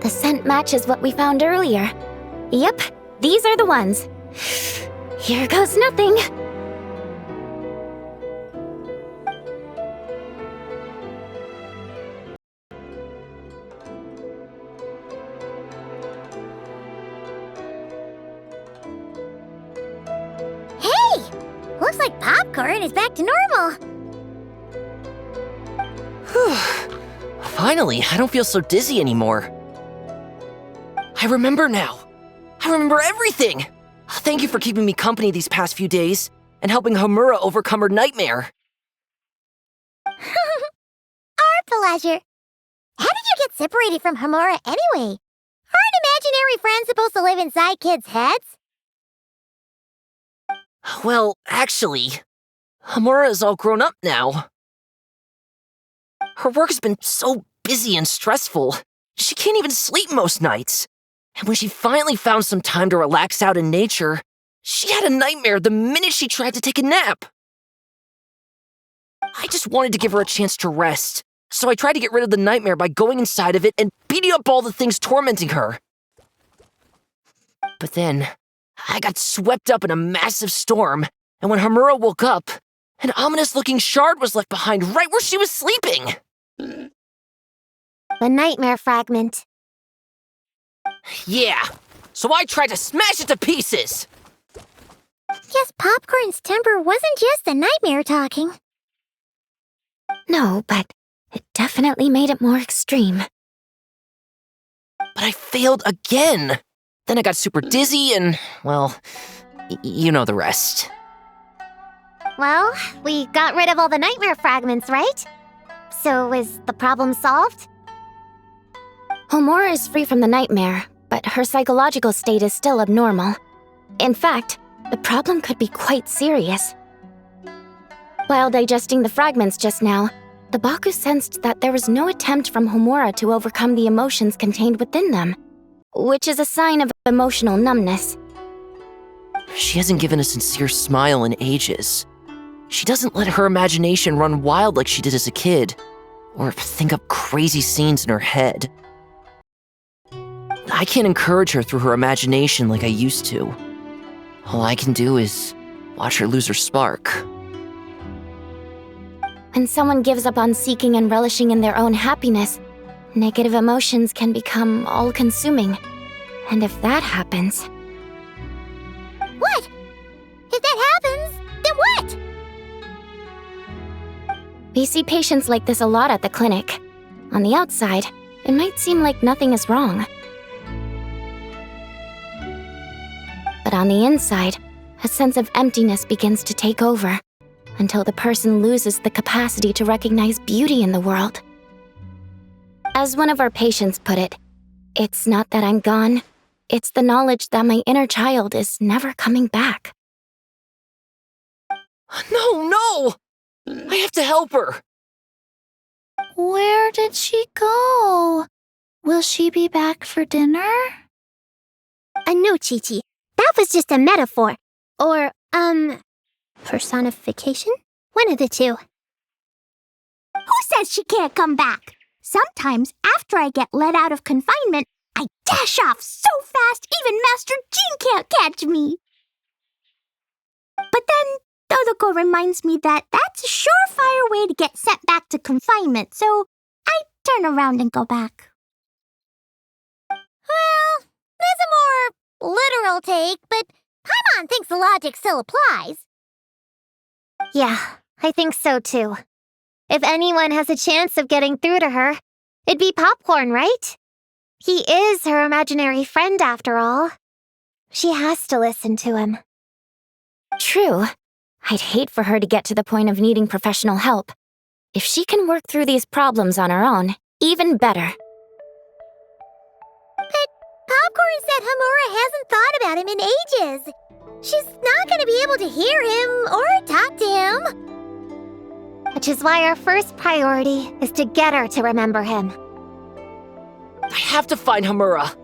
The scent matches what we found earlier. Yep, these are the ones. Here goes nothing. Hey! Looks like popcorn is back to normal. Whew. Finally, I don't feel so dizzy anymore. I remember now. I remember everything. Thank you for keeping me company these past few days and helping Homura overcome her nightmare. Our pleasure. How did you get separated from Homura anyway? Aren't imaginary friends supposed to live inside kids' heads? Well, actually, Homura is all grown up now. Her work's been so busy and stressful, she can't even sleep most nights. And when she finally found some time to relax out in nature, she had a nightmare the minute she tried to take a nap. I just wanted to give her a chance to rest, so I tried to get rid of the nightmare by going inside of it and beating up all the things tormenting her. But then, I got swept up in a massive storm, and when Homura woke up, an ominous-looking shard was left behind right where she was sleeping. The nightmare fragment. Yeah, so I tried to smash it to pieces. Guess Popcorn's temper wasn't just the nightmare talking. No, but it definitely made it more extreme. But I failed again. Then I got super dizzy and, well, you know the rest. Well, we got rid of all the nightmare fragments, right? So is the problem solved? Homura is free from the nightmare, but her psychological state is still abnormal. In fact, the problem could be quite serious. While digesting the fragments just now, the Baku sensed that there was no attempt from Homura to overcome the emotions contained within them, which is a sign of emotional numbness. She hasn't given a sincere smile in ages. She doesn't let her imagination run wild like she did as a kid, or think up crazy scenes in her head. I can't encourage her through her imagination like I used to. All I can do is watch her lose her spark. When someone gives up on seeking and relishing in their own happiness, negative emotions can become all-consuming. And if that happens... What? If that happens, then what? We see patients like this a lot at the clinic. On the outside, it might seem like nothing is wrong. But on the inside, a sense of emptiness begins to take over, until the person loses the capacity to recognize beauty in the world. As one of our patients put it, it's not that I'm gone, it's the knowledge that my inner child is never coming back. No! I have to help her! Where did she go? Will she be back for dinner? No, Chi-Chi. That was just a metaphor. Or, personification? One of the two. Who says she can't come back? Sometimes, after I get let out of confinement, I dash off so fast even Master Jean can't catch me. But then, Todoko reminds me that that's a surefire way to get sent back to confinement, so I turn around and go back. Well, there's a more literal take, but Paimon thinks the logic still applies. Yeah, I think so too. If anyone has a chance of getting through to her, it'd be Popcorn, right? He is her imaginary friend after all. She has to listen to him. True. I'd hate for her to get to the point of needing professional help. If she can work through these problems on her own, even better. But Popcorn said Hamura hasn't thought about him in ages. She's not going to be able to hear him or talk to him. Which is why our first priority is to get her to remember him. I have to find Hamura.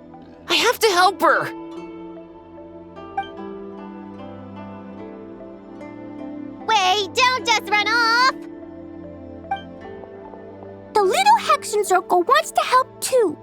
I have to help her. Wait, don't just run off! The Little Hexen Circle wants to help too.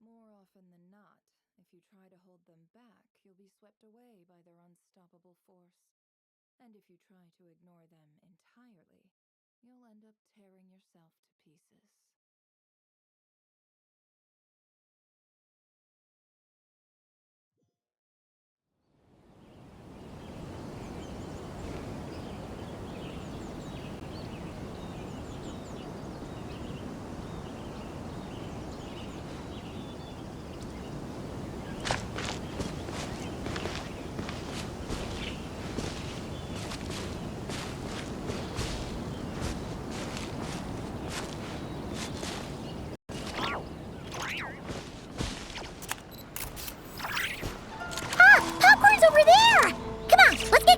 More often than not, if you try to hold them back, you'll be swept away by their unstoppable force. And if you try to ignore them entirely, you'll end up tearing yourself to pieces.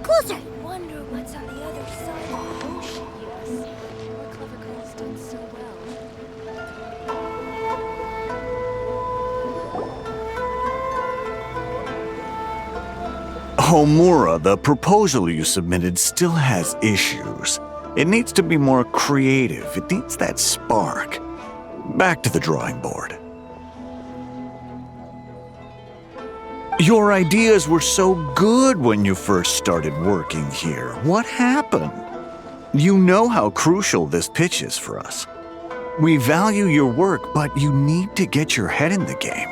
Closer! Wonder what's on the other side of the ocean, yes. Our clever girl's done so well. Homura, the proposal you submitted still has issues. It needs to be more creative. It needs that spark. Back to the drawing board. Your ideas were so good when you first started working here. What happened? You know how crucial this pitch is for us. We value your work, but you need to get your head in the game.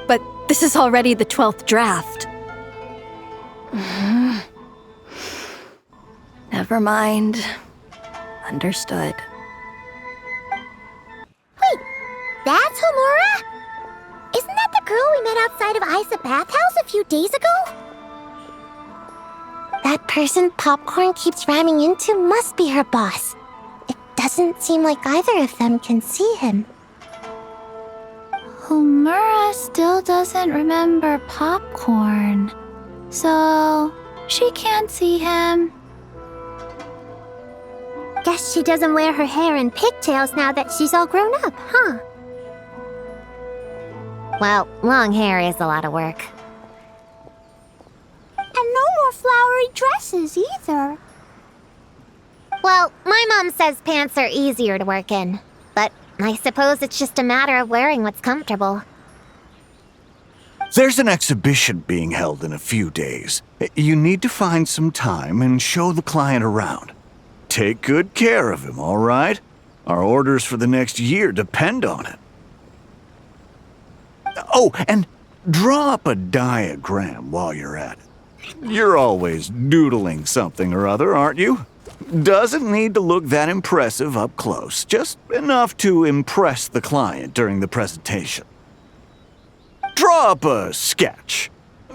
But this is already the 12th draft. Never mind. Understood. Wait, that's Homura? Isn't that the girl we met outside of Isa Bathhouse a few days ago? That person Popcorn keeps ramming into must be her boss. It doesn't seem like either of them can see him. Homura still doesn't remember Popcorn, so she can't see him. Guess she doesn't wear her hair in pigtails now that she's all grown up, huh? Well, long hair is a lot of work. And no more flowery dresses either. Well, my mom says pants are easier to work in, but I suppose it's just a matter of wearing what's comfortable. There's an exhibition being held in a few days. You need to find some time and show the client around. Take good care of him, all right? Our orders for the next year depend on it. Oh, and draw up a diagram while you're at it. You're always doodling something or other, aren't you? Doesn't need to look that impressive up close, just enough to impress the client during the presentation. Draw up a sketch.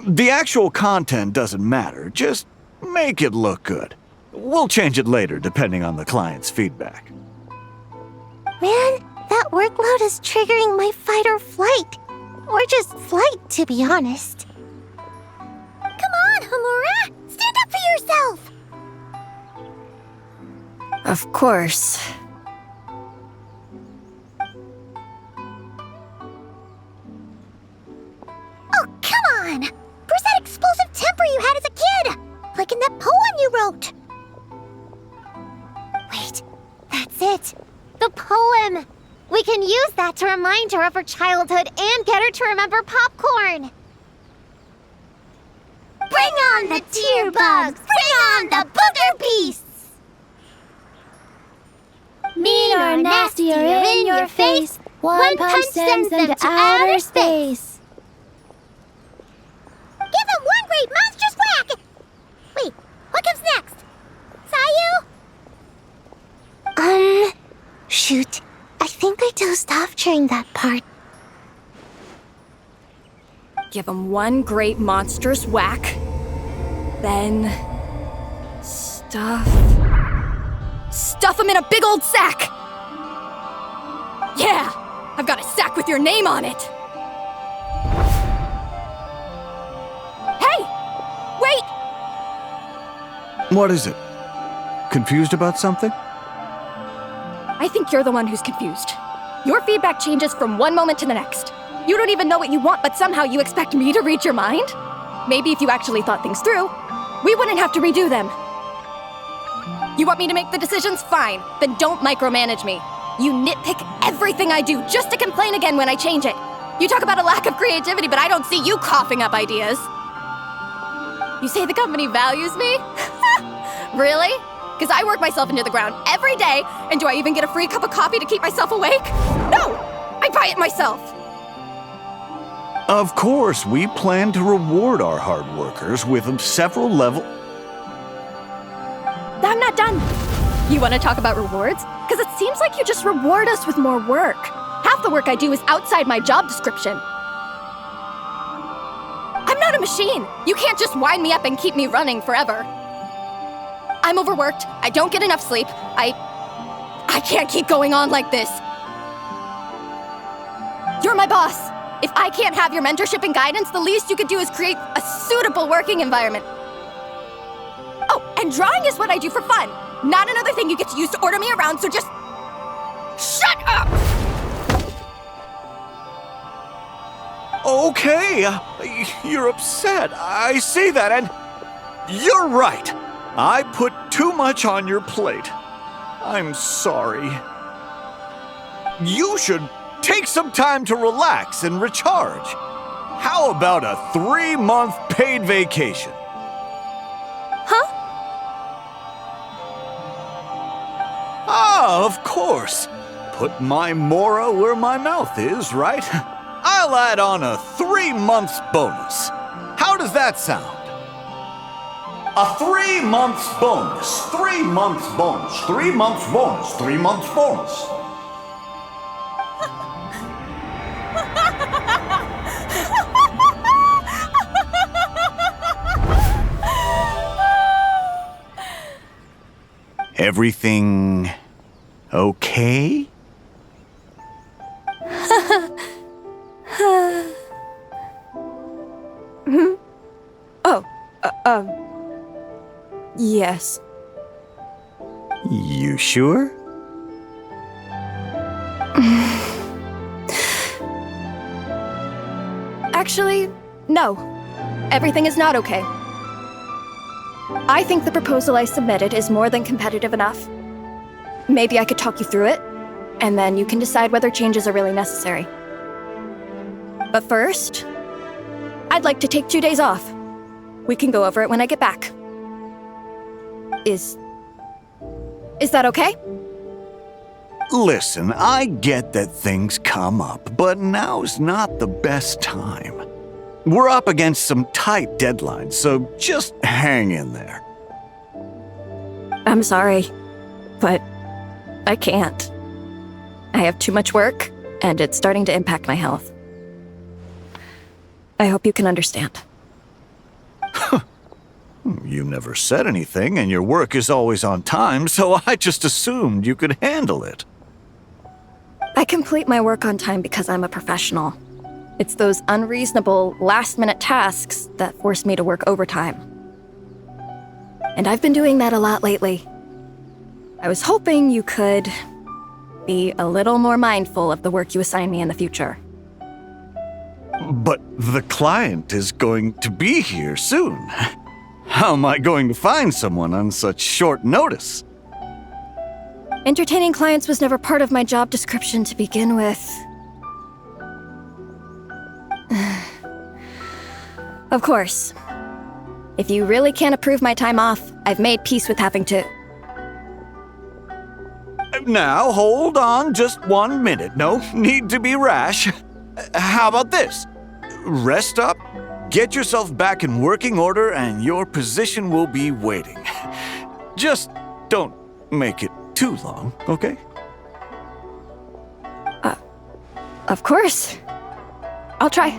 The actual content doesn't matter, just make it look good. We'll change it later depending on the client's feedback. Man, that workload is triggering my fight or flight. Or just flight, to be honest. Come on, Hamura! Stand up for yourself! Of course. Oh, come on! Where's that explosive temper you had as a kid? Like in that poem you wrote. Wait, that's it. The poem! We can use that to remind her of her childhood and get her to remember popcorn. Bring on the tear bugs! Bring on the booger beasts! Mean or nasty or in your face, one punch sends them to outer space. Give them one great monstrous whack! Wait, what comes next? Sayu? Shoot. I think I dozed off during that part. Give him one great monstrous whack. Then... Stuff him in a big old sack! Yeah! I've got a sack with your name on it! Hey! Wait! What is it? Confused about something? I think you're the one who's confused. Your feedback changes from one moment to the next. You don't even know what you want, but somehow you expect me to read your mind? Maybe if you actually thought things through, we wouldn't have to redo them. You want me to make the decisions? Fine. Then don't micromanage me. You nitpick everything I do just to complain again when I change it. You talk about a lack of creativity, but I don't see you coughing up ideas. You say the company values me? Really? Because I work myself into the ground every day, and do I even get a free cup of coffee to keep myself awake? No! I buy it myself! Of course, we plan to reward our hard workers with several levels. I'm not done. You want to talk about rewards? Because it seems like you just reward us with more work. Half the work I do is outside my job description. I'm not a machine. You can't just wind me up and keep me running forever. I'm overworked. I don't get enough sleep. I can't keep going on like this. You're my boss. If I can't have your mentorship and guidance, the least you could do is create a suitable working environment. Oh, and drawing is what I do for fun. Not another thing you get to use to order me around, so just... shut up! Okay, you're upset. I see that, and you're right. I put too much on your plate. I'm sorry. You should take some time to relax and recharge. How about a 3-month paid vacation? Huh? Ah, of course. Put my Mora where my mouth is, right? I'll add on a 3-month bonus. How does that sound? A 3-month bonus, 3 months bonus, 3 months bonus, 3 months bonus. Everything okay? Yes. You sure? Actually, no. Everything is not okay. I think the proposal I submitted is more than competitive enough. Maybe I could talk you through it, and then you can decide whether changes are really necessary. But first, I'd like to take 2 days off. We can go over it when I get back. Is that okay? Listen, I get that things come up, but now's not the best time. We're up against some tight deadlines, so just hang in there. I'm sorry, but I can't. I have too much work, and it's starting to impact my health. I hope you can understand. You never said anything, and your work is always on time, so I just assumed you could handle it. I complete my work on time because I'm a professional. It's those unreasonable, last-minute tasks that force me to work overtime. And I've been doing that a lot lately. I was hoping you could be a little more mindful of the work you assign me in the future. But the client is going to be here soon. How am I going to find someone on such short notice? Entertaining clients was never part of my job description to begin with. Of course. If you really can't approve my time off, I've made peace with having to... Now, hold on just 1 minute. No need to be rash. How about this? Rest up, get yourself back in working order, and your position will be waiting. Just don't make it too long, okay? Of course. I'll try.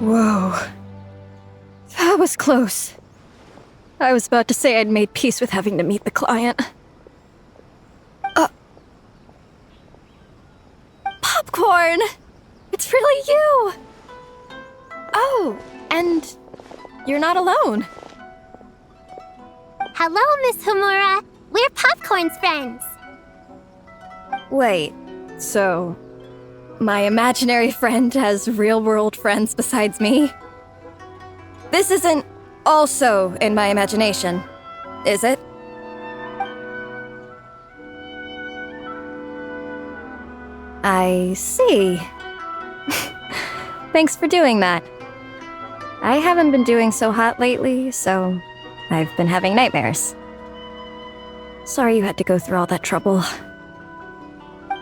Whoa. That was close. I was about to say I'd made peace with having to meet the client. Popcorn! It's really you! Oh, and you're not alone. Hello, Miss Homura. We're Popcorn's friends. Wait, so my imaginary friend has real-world friends besides me? This isn't also in my imagination, is it? I see. Thanks for doing that. I haven't been doing so hot lately, so I've been having nightmares. Sorry you had to go through all that trouble.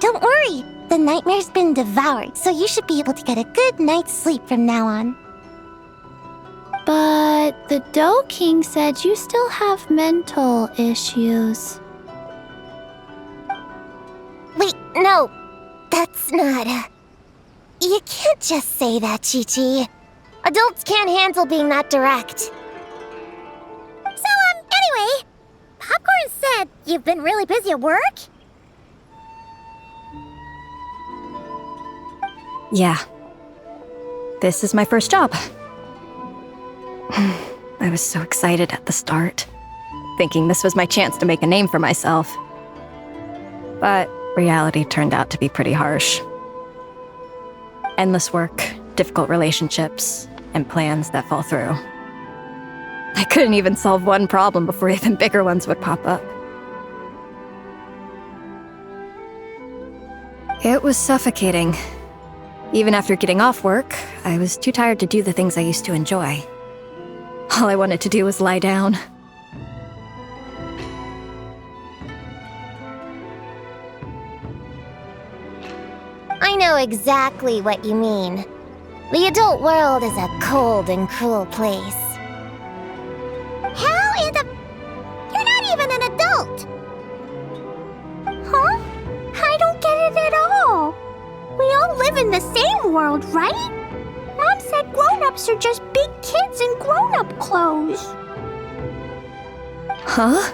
Don't worry. The nightmare's been devoured, so you should be able to get a good night's sleep from now on. But the Dough King said you still have mental issues. Wait, no. That's not... You can't just say that, Chi-Chi. Adults can't handle being that direct. So, anyway, Popcorn said you've been really busy at work? Yeah. This is my first job. I was so excited at the start, thinking this was my chance to make a name for myself. But reality turned out to be pretty harsh. Endless work, difficult relationships, and plans that fall through. I couldn't even solve one problem before even bigger ones would pop up. It was suffocating. Even after getting off work, I was too tired to do the things I used to enjoy. All I wanted to do was lie down. I know exactly what you mean. The adult world is a cold and cruel place. How in the... You're not even an adult! Huh? I don't get it at all. We all live in the same world, right? Mom said grown-ups are just big kids in grown-up clothes. Huh?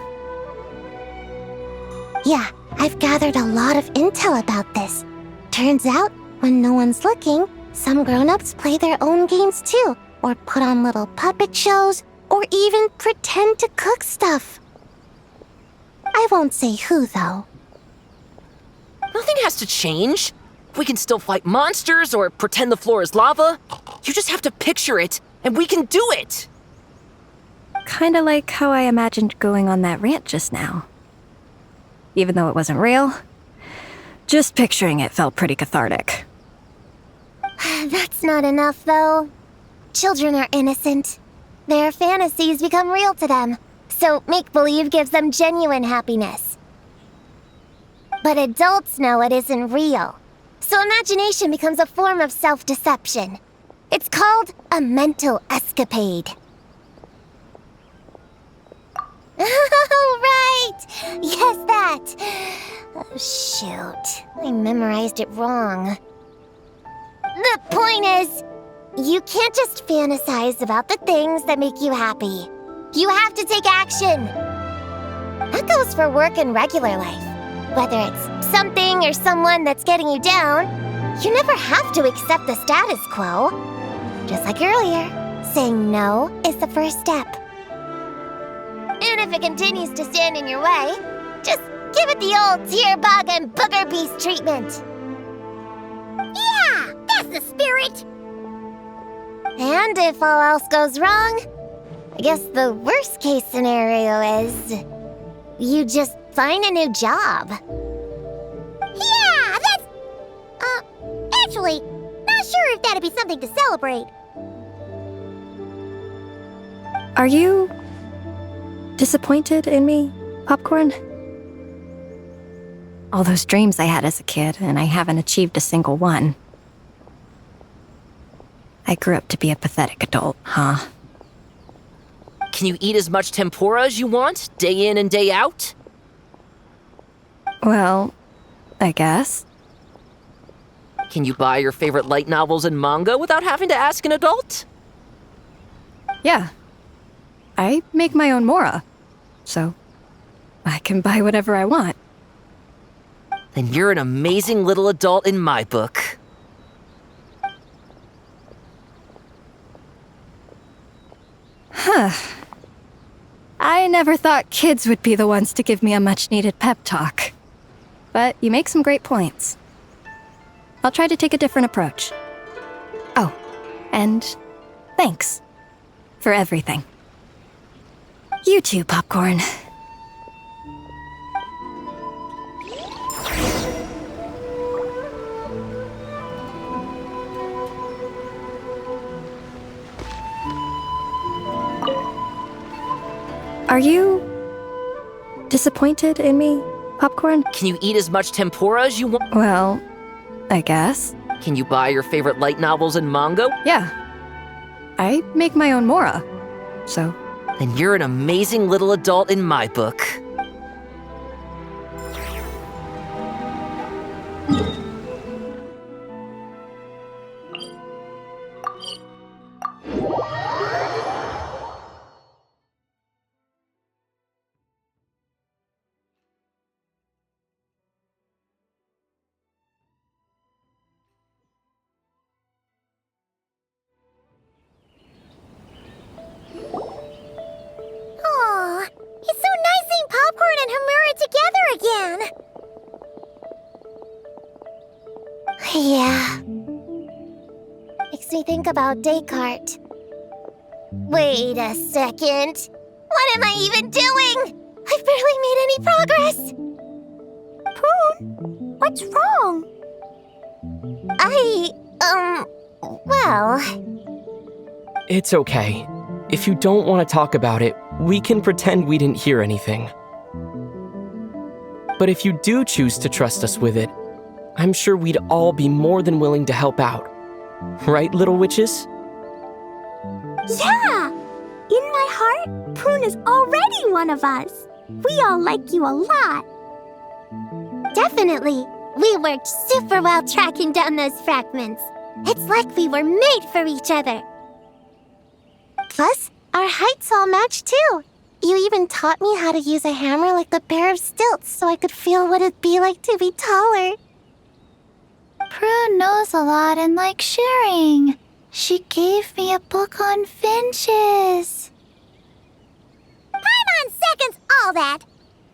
Yeah, I've gathered a lot of intel about this. Turns out, when no one's looking, some grown-ups play their own games too, or put on little puppet shows, or even pretend to cook stuff. I won't say who, though. Nothing has to change. We can still fight monsters or pretend the floor is lava. You just have to picture it, and we can do it! Kinda like how I imagined going on that rant just now. Even though it wasn't real, just picturing it felt pretty cathartic. That's not enough, though. Children are innocent. Their fantasies become real to them, so make-believe gives them genuine happiness. But adults know it isn't real, so imagination becomes a form of self-deception. It's called a mental escapade. Oh, right! Yes, that! Oh, shoot. I memorized it wrong. The point is, you can't just fantasize about the things that make you happy. You have to take action. That goes for work and regular life. Whether it's something or someone that's getting you down, you never have to accept the status quo. Just like earlier, saying no is the first step. And if it continues to stand in your way, just give it the old tear bug and booger beast treatment. Yeah, that's the spirit! And if all else goes wrong, I guess the worst case scenario is you just find a new job. Yeah, that's... actually, not sure if that'd be something to celebrate. Are you disappointed in me, Popcorn? All those dreams I had as a kid, and I haven't achieved a single one. I grew up to be a pathetic adult, huh? Can you eat as much tempura as you want, day in and day out? Well, I guess. Can you buy your favorite light novels and manga without having to ask an adult? Yeah. I make my own mora, so I can buy whatever I want. Then you're an amazing little adult in my book. Huh. I never thought kids would be the ones to give me a much-needed pep talk. But you make some great points. I'll try to take a different approach. Oh, and thanks for everything. You too, Popcorn. Are you disappointed in me, Popcorn? Can you eat as much tempura as you want? Well, I guess. Can you buy your favorite light novels and manga? Yeah. I make my own mora, so... Then you're an amazing little adult in my book. Aw, it's so nice seeing Popcorn and Hamura together again. Yeah. Makes me think about Descartes. Wait a second. What am I even doing? I've barely made any progress. Prune, what's wrong? Well... It's okay. If you don't want to talk about it, we can pretend we didn't hear anything. But if you do choose to trust us with it, I'm sure we'd all be more than willing to help out. Right, little witches? Yeah! In my heart, Prune is already one of us. We all like you a lot. Definitely. We worked super well tracking down those fragments. It's like we were made for each other. Plus, our heights all match too. You even taught me how to use a hammer like the pair of stilts so I could feel what it'd be like to be taller. Prune knows a lot and likes sharing. She gave me a book on finches. Time on seconds, all that.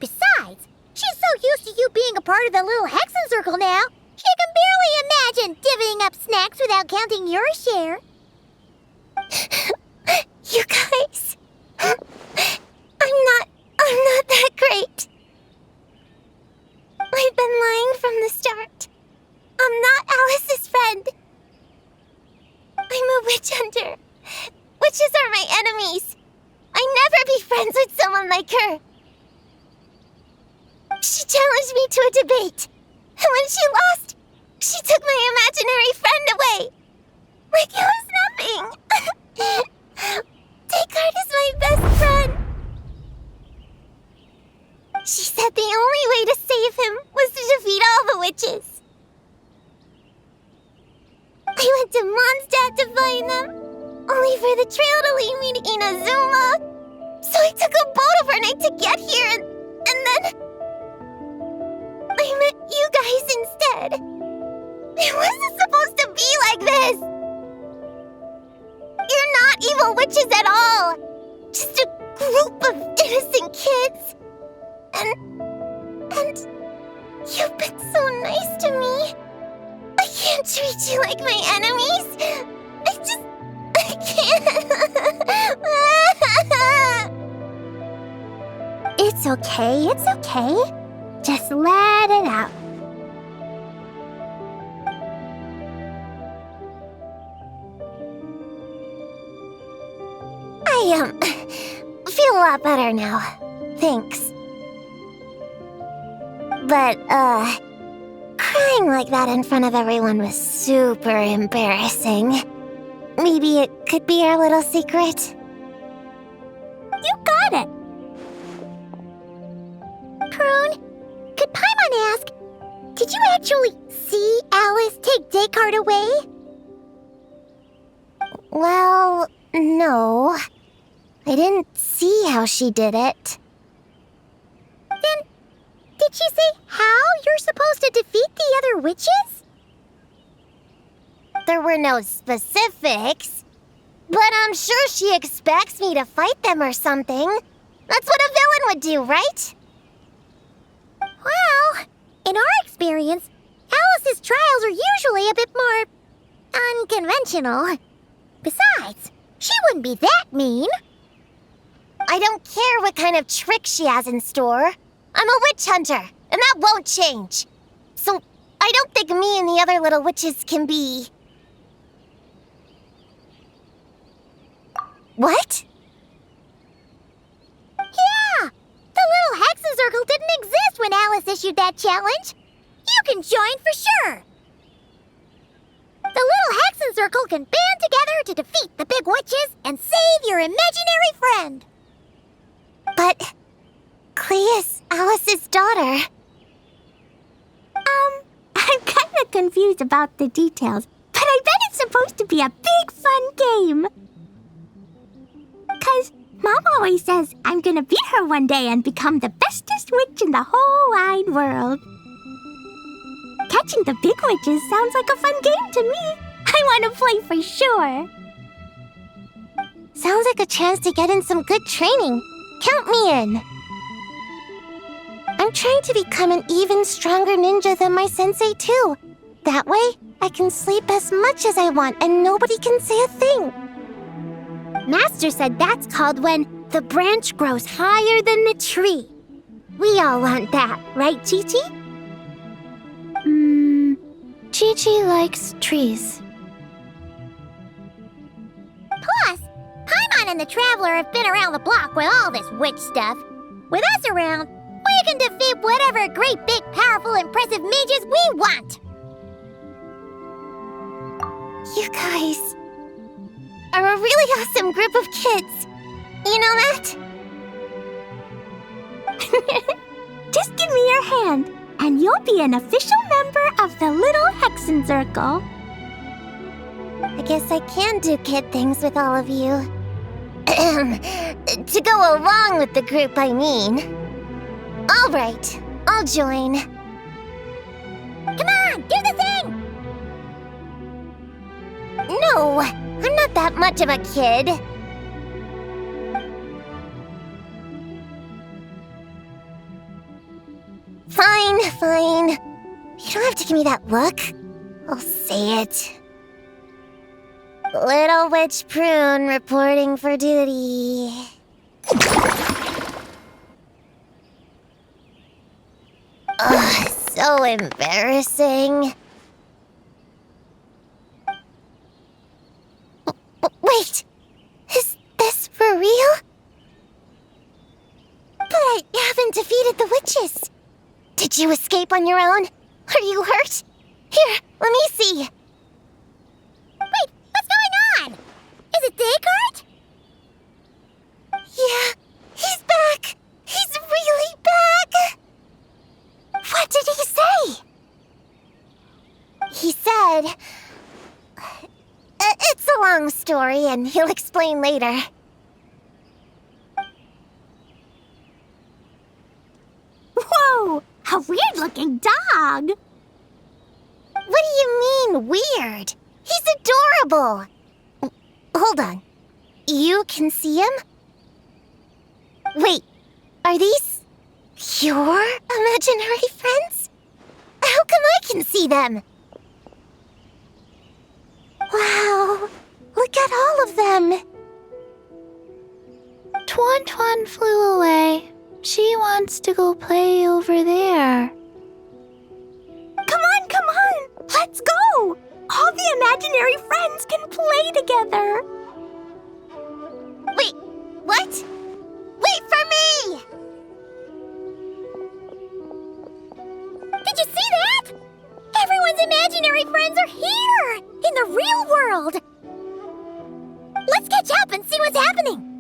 Besides, she's so used to you being a part of the little Hexen Circle now, she can barely imagine divvying up snacks without counting your share. You guys... I'm not that great. I've been lying from the start. I'm not Alice's friend. I'm a witch hunter. Witches are my enemies. I'd never be friends with someone like her. She challenged me to a debate, and when she lost, she took my imaginary friend away. Like it was nothing. Descartes is my best friend. She said the only way to save him was to defeat all the witches. I went to Mondstadt to find them, only for the trail to lead me to Inazuma. So I took a boat overnight to get here, and then... I met you guys instead. It wasn't supposed to be like this. You're not evil witches at all. Just a group of innocent kids. And you've been so nice to me. I can't treat you like my enemies. I can't. It's okay, it's okay. Just let it out. I feel a lot better now. Thanks. But, crying like that in front of everyone was super embarrassing. Maybe it could be our little secret? You got it. Prune, could Paimon ask, did you actually see Alice take Descartes away? Well, no. I didn't see how she did it. Then, did she say how you're supposed to defeat the other witches? There were no specifics, but I'm sure she expects me to fight them or something. That's what a villain would do, right? Well, in our experience, Alice's trials are usually a bit more unconventional. Besides, she wouldn't be that mean. I don't care what kind of trick she has in store. I'm a witch hunter, and that won't change. So, I don't think me and the other little witches can be... What? Yeah! The little Hexen Circle didn't exist when Alice issued that challenge. You can join for sure. The little Hexen Circle can band together to defeat the big witches and save your imaginary friend. But... Clea's Alice's daughter. I'm kinda confused about the details, but I bet it's supposed to be a big fun game. 'Cause Mom always says I'm gonna beat her one day and become the bestest witch in the whole wide world. Catching the big witches sounds like a fun game to me. I want to play for sure. Sounds like a chance to get in some good training. Count me in. I'm trying to become an even stronger ninja than my sensei, too. That way, I can sleep as much as I want and nobody can say a thing. Master said that's called when the branch grows higher than the tree. We all want that, right, Chi-Chi? Chi-Chi likes trees. Plus, Paimon and the Traveler have been around the block with all this witch stuff. With us around, we can defeat whatever great, big, powerful, impressive mages we want. You guys are a really awesome group of kids. You know that? Just give me your hand, and you'll be an official member of the Little Hexen Circle. I guess I can do kid things with all of you. To go along with the group, I mean. All right, I'll join. Come on, do the thing! No, I'm not that much of a kid. Fine. You don't have to give me that look. I'll say it. Little Witch Prune reporting for duty. Ugh, so embarrassing. Wait, is this for real? But I haven't defeated the witches. Did you escape on your own? Are you hurt? Here, let me see. Wait, what's going on? Is it Descartes? Yeah, he's back. He's really back. What did he say? He said... It's a long story, and he'll explain later. Whoa! A weird-looking dog! What do you mean, weird? He's adorable! Hold on. You can see him? Wait, are these your imaginary friends? How come I can see them? Wow, look at all of them! Tuan Tuan flew away. She wants to go play over there. Come on! Let's go! All the imaginary friends can play together! Wait, what? Wait for me! Did you see that? Everyone's imaginary friends are here! In the real world! Let's catch up and see what's happening!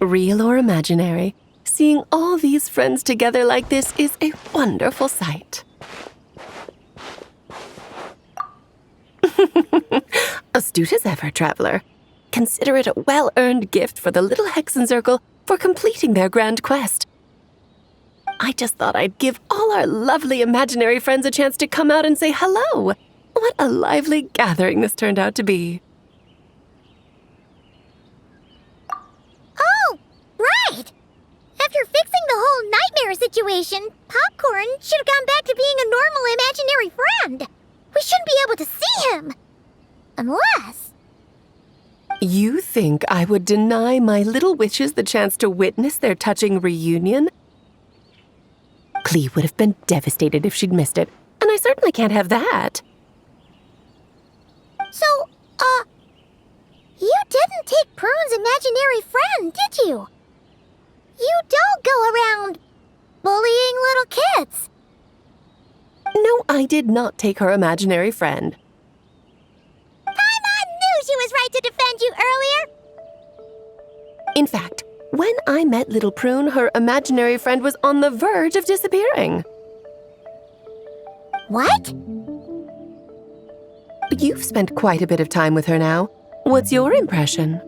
Real or imaginary, seeing all these friends together like this is a wonderful sight. Astute as ever, traveler. Consider it a well-earned gift for the little Hexen Circle for completing their grand quest. I just thought I'd give all our lovely imaginary friends a chance to come out and say hello. What a lively gathering this turned out to be. Oh, right! After fixing the whole nightmare situation, Popcorn should have gone back to being a normal imaginary friend. We shouldn't be able to see him. Unless... You think I would deny my little witches the chance to witness their touching reunion? Clee would have been devastated if she'd missed it, and I certainly can't have that. So, you didn't take Prune's imaginary friend, did you? You don't go around bullying little kids. No, I did not take her imaginary friend. Paimon knew she was right to defend you earlier. In fact, when I met little Prune, her imaginary friend was on the verge of disappearing. What? You've spent quite a bit of time with her now. What's your impression?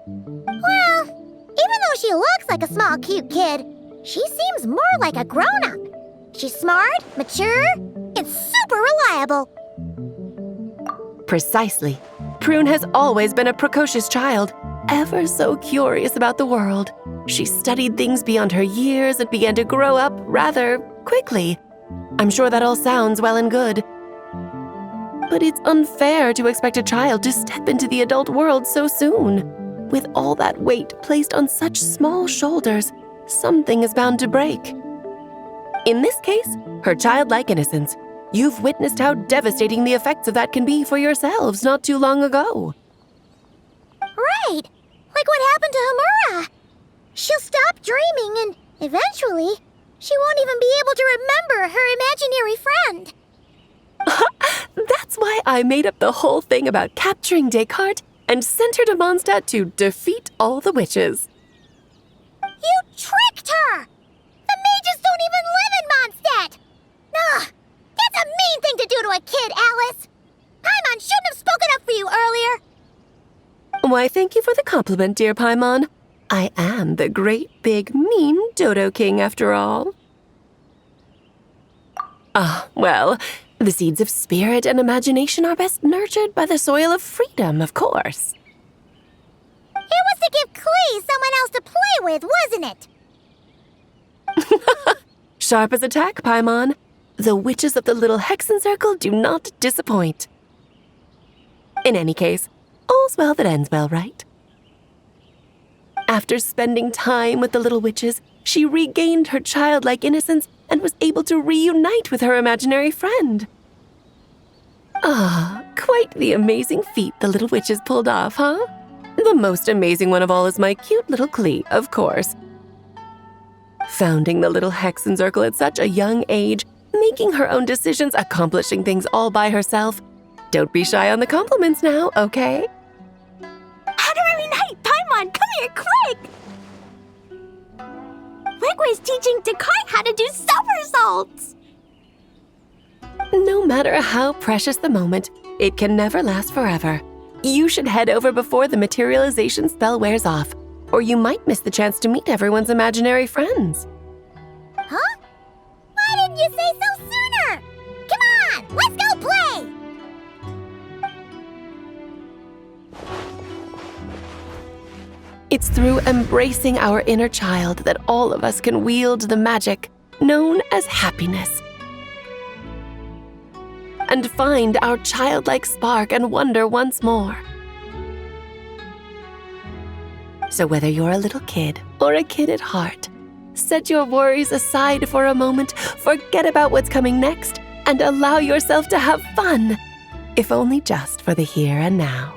Well, even though she looks like a small, cute kid, she seems more like a grown-up. She's smart, mature, and super reliable. Precisely. Prune has always been a precocious child, ever so curious about the world. She studied things beyond her years and began to grow up rather quickly. I'm sure that all sounds well and good. But it's unfair to expect a child to step into the adult world so soon. With all that weight placed on such small shoulders, something is bound to break. In this case, her childlike innocence. You've witnessed how devastating the effects of that can be for yourselves not too long ago. Right, like what happened to Hamura. She'll stop dreaming and, eventually, she won't even be able to remember her imaginary friend. That's why I made up the whole thing about capturing Descartes and sent her to Mondstadt to defeat all the witches. You tricked her! The mages don't even live in Mondstadt! Ugh, that's a Why, thank you for the compliment, dear Paimon. I am the great, big, mean Dodo King, after all. Well, the seeds of spirit and imagination are best nurtured by the soil of freedom, of course. It was to give Klee someone else to play with, wasn't it? Sharp as a tack, Paimon. The witches of the little Hexen Circle do not disappoint. In any case, all's well that ends well, right? After spending time with the little witches, she regained her childlike innocence and was able to reunite with her imaginary friend. Quite the amazing feat the little witches pulled off, huh? The most amazing one of all is my cute little Klee, of course. Founding the little Hexen Circle at such a young age, making her own decisions, accomplishing things all by herself. Don't be shy on the compliments now, okay? Honorary Knight, Paimon, come here quick! Wigwa's teaching Dakai how to do somersaults! No matter how precious the moment, it can never last forever. You should head over before the materialization spell wears off, or you might miss the chance to meet everyone's imaginary friends. Huh? Why didn't you say so sooner? Come on, let's go play! It's through embracing our inner child that all of us can wield the magic known as happiness. And find our childlike spark and wonder once more. So whether you're a little kid or a kid at heart, set your worries aside for a moment, forget about what's coming next, and allow yourself to have fun, if only just for the here and now.